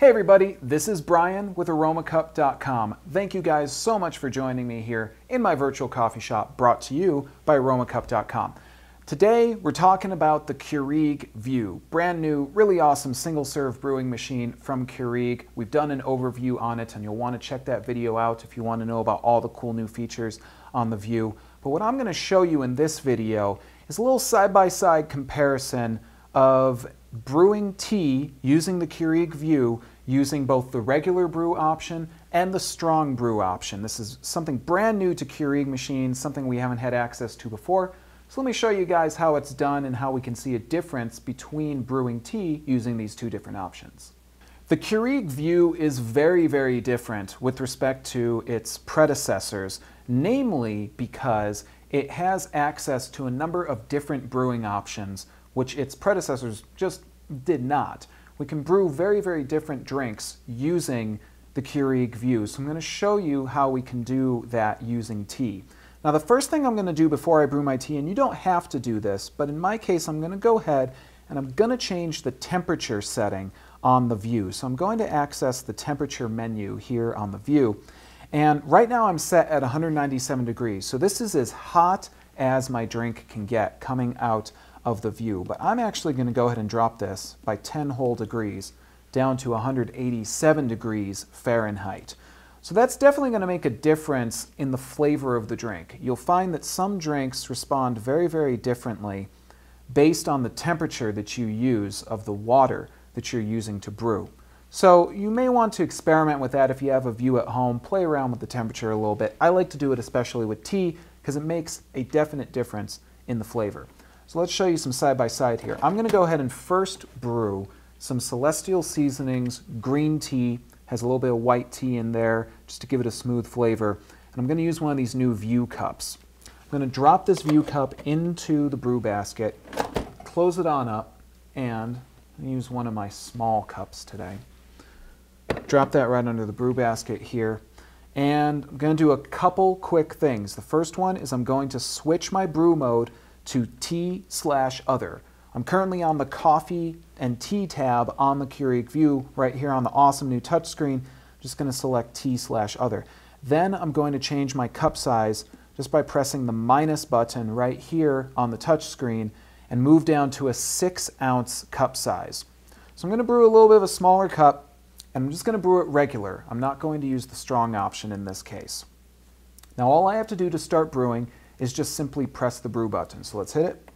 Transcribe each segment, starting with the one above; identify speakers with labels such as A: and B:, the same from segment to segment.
A: Hey everybody, this is Brian with Aromacup.com. Thank you guys so much for joining me here in my virtual coffee shop brought to you by Aromacup.com. Today we're talking about the Keurig VUE, brand new, really awesome single-serve brewing machine from Keurig. We've done an overview on it and you'll want to check that video out if you want to know about all the cool new features on the VUE. But what I'm going to show you in this video is a little side-by-side comparison of brewing tea using the Keurig VUE, using both the regular brew option and the strong brew option. This is something brand new to Keurig machines, something we haven't had access to before. So let me show you guys how it's done and how we can see a difference between brewing tea using these two different options. The Keurig VUE is very, very different with respect to its predecessors, namely because it has access to a number of different brewing options which its predecessors just did not. We can brew very, very different drinks using the Keurig VUE. So I'm going to show you how we can do that using tea. Now the first thing I'm going to do before I brew my tea, and you don't have to do this, but in my case I'm going to go ahead and I'm going to change the temperature setting on the VUE. So I'm going to access the temperature menu here on the VUE. And right now I'm set at 197 degrees. So this is as hot as my drink can get coming out of the VUE, but I'm actually going to go ahead and drop this by 10 whole degrees down to 187 degrees Fahrenheit. So that's definitely going to make a difference in the flavor of the drink. You'll find that some drinks respond very, very differently based on the temperature that you use of the water that you're using to brew. So you may want to experiment with that if you have a VUE at home, play around with the temperature a little bit. I like to do it especially with tea because it makes a definite difference in the flavor. So let's show you some side-by-side here. I'm going to go ahead and first brew some Celestial Seasonings green tea. Has a little bit of white tea in there just to give it a smooth flavor. And I'm going to use one of these new VUE cups. I'm going to drop this VUE cup into the brew basket, close it on up, and use one of my small cups today. Drop that right under the brew basket here. And I'm going to do a couple quick things. The first one is I'm going to switch my brew mode to tea/other. I'm currently on the coffee and tea tab on the Keurig VUE right here on the awesome new touchscreen. I'm just going to select tea/other. Then I'm going to change my cup size just by pressing the minus button right here on the touchscreen and move down to a 6-ounce cup size. So I'm going to brew a little bit of a smaller cup and I'm just going to brew it regular. I'm not going to use the strong option in this case. Now all I have to do to start brewing is just simply press the brew button. So let's hit it.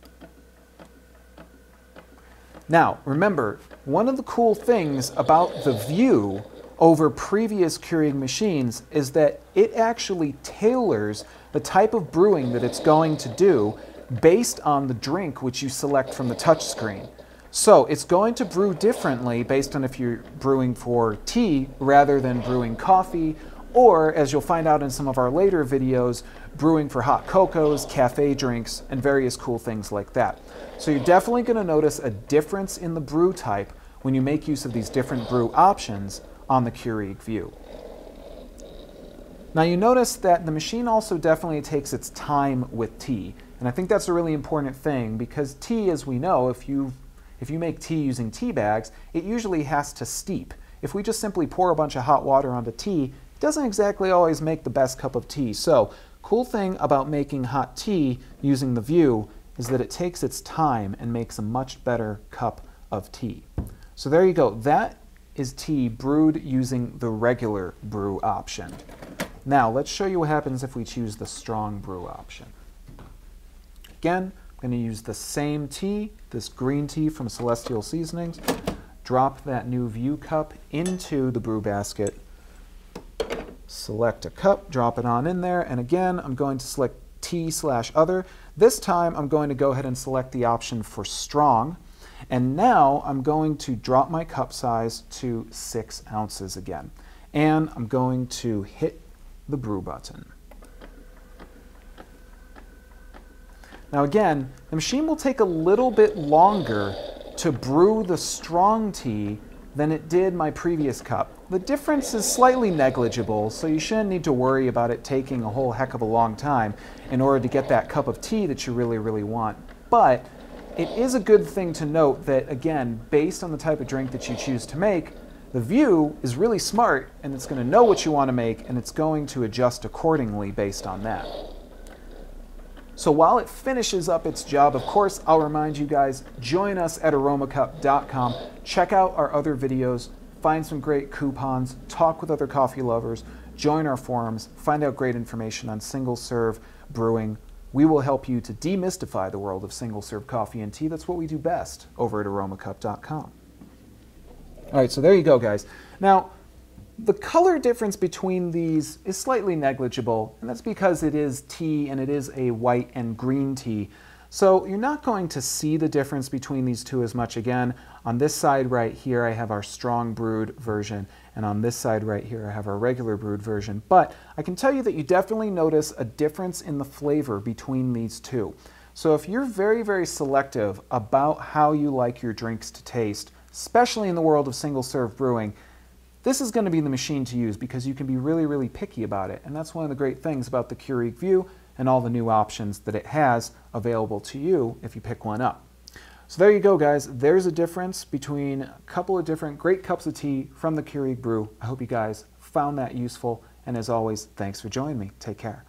A: Now, remember, one of the cool things about the VUE over previous Keurig machines is that it actually tailors the type of brewing that it's going to do based on the drink which you select from the touchscreen. So it's going to brew differently based on if you're brewing for tea rather than brewing coffee, or, as you'll find out in some of our later videos, brewing for hot cocos, cafe drinks, and various cool things like that. So you're definitely going to notice a difference in the brew type when you make use of these different brew options on the Keurig VUE. Now you notice that the machine also definitely takes its time with tea, and I think that's a really important thing because tea, as we know, if you make tea using tea bags, it usually has to steep. If we just simply pour a bunch of hot water onto tea, it doesn't exactly always make the best cup of tea. So, cool thing about making hot tea using the VUE is that it takes its time and makes a much better cup of tea. So there you go. That is tea brewed using the regular brew option. Now, let's show you what happens if we choose the strong brew option. Again, I'm going to use the same tea, this green tea from Celestial Seasonings, drop that new VUE cup into the brew basket, select a cup, drop it on in there, and again, I'm going to select tea/other. This time, I'm going to go ahead and select the option for strong, and now I'm going to drop my cup size to 6 ounces again, and I'm going to hit the brew button. Now again, the machine will take a little bit longer to brew the strong tea than it did my previous cup. The difference is slightly negligible, so you shouldn't need to worry about it taking a whole heck of a long time in order to get that cup of tea that you really, really want. But it is a good thing to note that, again, based on the type of drink that you choose to make, The VUE is really smart, and it's going to know what you want to make, and it's going to adjust accordingly based on that. So while it finishes up its job, of course, I'll remind you guys, join us at Aromacup.com. Check out our other videos, find some great coupons, talk with other coffee lovers, join our forums, find out great information on single-serve brewing. We will help you to demystify the world of single-serve coffee and tea. That's what we do best over at Aromacup.com. All right, so there you go, guys. Now, the color difference between these is slightly negligible, and that's because it is tea and it is a white and green tea. So you're not going to see the difference between these two as much. Again, on this side right here, I have our strong brewed version, and on this side right here, I have our regular brewed version. But I can tell you that you definitely notice a difference in the flavor between these two. So if you're very, very selective about how you like your drinks to taste, especially in the world of single-serve brewing, this is going to be the machine to use because you can be really, really picky about it. And that's one of the great things about the Keurig VUE and all the new options that it has available to you if you pick one up. So there you go, guys. There's a difference between a couple of different great cups of tea from the Keurig Brew. I hope you guys found that useful. And as always, thanks for joining me. Take care.